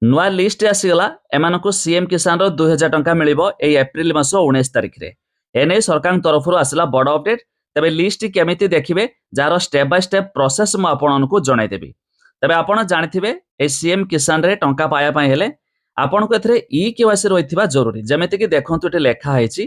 नुआ list आसीगला एमानकु CM किसान रो 2000 टंका मिलिबो एई एप्रिल मास 19 तारिख रे एने सरकार तरफ आसला बड़ अपडेट। तबे लिस्ट केमिति देखिबे जार स्टेप बाय स्टेप प्रोसेस मु आपनकु जणाई देबी। तबे आपण जानिथिबे ए सीएम किसान रे टंका पाया पय हेले आपनको एथरे ई केवासी रहिथिबा जरूरी। जेमिति कि देखंतु एटे लेखा हैछि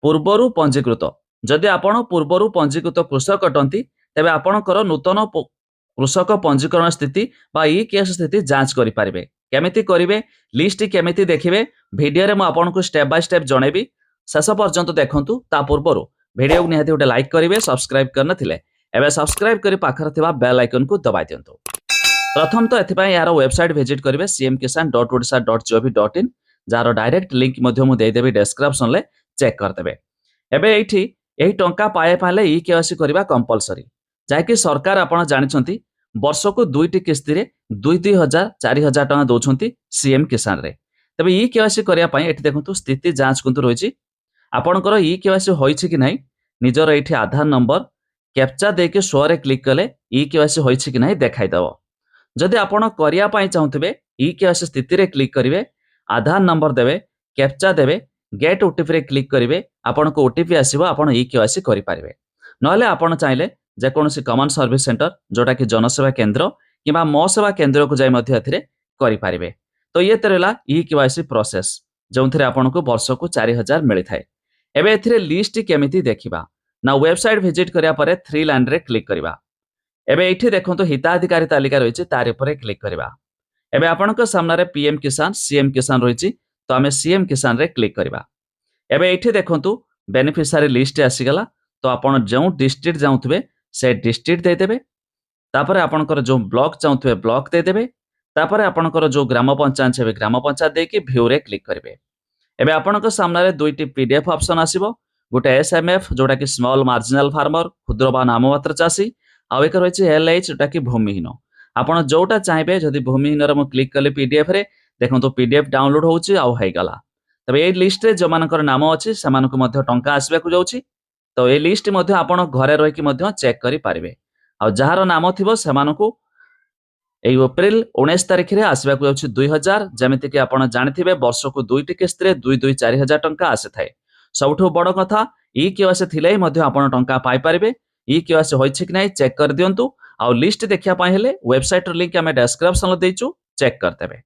पूर्वरु पंजीकृत। जदि आपण पूर्वरु पंजीकृत कृषक अटंती तबे आपणकर नूतन कृषक पंजीकरण स्थिति बा ई केस स्थिति जांच करि पारिबे। केमिति करिवे लिस्ट केमिति देखिबे वीडियो रे मु आपनको स्टेप बाय स्टेप जणेबी। शेष पर्यंत देखंतु। ता पूर्वरु वीडियो को निहाती गोटे लाइक करिवे, सब्सक्राइब करन थिले एबे सब्सक्राइब करि पाखर थिबा बेल आइकन को दबाइ दियंतु। प्रथम तो एथिपाई यार वेबसाइट विजिट करिवे cmkisan.odisha.gov.in जार डायरेक्ट लिंक मध्य मु दे देबी डिस्क्रिप्शन ले चेक कर देबे। एबे एही टंका पाए पाले ई केवासी करबा कंपलसरी जाकि सरकार आपण जानिछंती वर्ष को दुईटी किस्ती रे 2-2,000 4,000 टका दउछंती सीएम किसान रे। तबे ई केवासी करिया पई एठी देखंतु स्थिति जांच कुंतु रहिछि। आपणकर ई केवासी होइछि कि नाही निजर एठी आधार नंबर कैप्चा दे के शो रे क्लिक कले ई केवासी होइछि कि नाही देखाइ दबो। जदि आपण करिया पई चाहुतबे ई केवासी स्थिति रे क्लिक करिवे, आधार नंबर देबे, कैप्चा देबे, गेट ओटीपी रे क्लिक करिवे, आपण को ओटीपी आसीबो, आपण ई केवासी करि पारिबे। नहले आपण चाहिले जे कोनोसी कमन सर्विस सेंटर जोटा कि जनसेवा केंद्र किबा मो सेवा केंद्र को जाय मध्य एथिरे करि पारिबे। तो ये तरला ई केवासी प्रोसेस जोंथरे आपण को वर्ष को 4000 मिलि थाए। एबे एथिरे लिस्ट केमिति देखिबा ना वेबसाइट विजिट करिया परे 3 लाइन रे क्लिक करिबा। एबे एठी देखंतु हिताधिकारी तालिका रहिछि तारि परे क्लिक करिबा। एबे आपणक सामना रे पीएम किसान सीएम किसान रहिछि तो आमे सीएम किसान रे क्लिक करिबा। एबे एठी देखंतु बेनिफिशियरी लिस्ट आसीगला। तो आपण जो डिस्ट्रिक्ट जाउथबे से डिस्ट्रिक्ट दे देबे। तापरे आपणकर जो ब्लॉक चाहुथबे ब्लॉक दे देबे। तापरे आपणकर जो ग्राम पंचायत छबे ग्राम पंचायत दे के व्यू रे क्लिक करिवे। एबे आपणक सामना रे दुईटी पीडीएफ ऑप्शन आसीबो। गोटे एसएमएफ जोटा कि स्मॉल मार्जिनल फार्मर क्षुद्र बा नाममात्र चासी आ एक रहिछि एलएच जोटा कि भूमिहीन। आपण जोटा चाहेबे जदि भूमिहीन रे मु क्लिक कले पीडीएफ रे देखंतु पीडीएफ डाउनलोड होउछि आ होई गला। तबे ए लिस्ट रे जो मानकर नाम अछि समान को मध्य टंका आसीबे को जाउछि। तो ए लिस्ट मध्य आपण घरे रहि कि मध्य चेक करि पारिबे। आ जहार नाम थिबो समान को एई एप्रिल 19 तारिख रे आसीबा को जाउछि 2000। जेमिति कि आपण जानिथिबे वर्ष को दुईटी किस्त रे 2-2 4,000 टंका आसे थाए। सबठो बड़ कथा ई केवासी थिले मध्य आपण टंका पाई पारिबे। ई केवासी होइछि कि नाही चेक कर दियंतु। आ लिस्ट देखिया पाई हेले वेबसाइट र लिंक हमें डिस्क्रिप्शन ले देइछु, चेक कर देबे।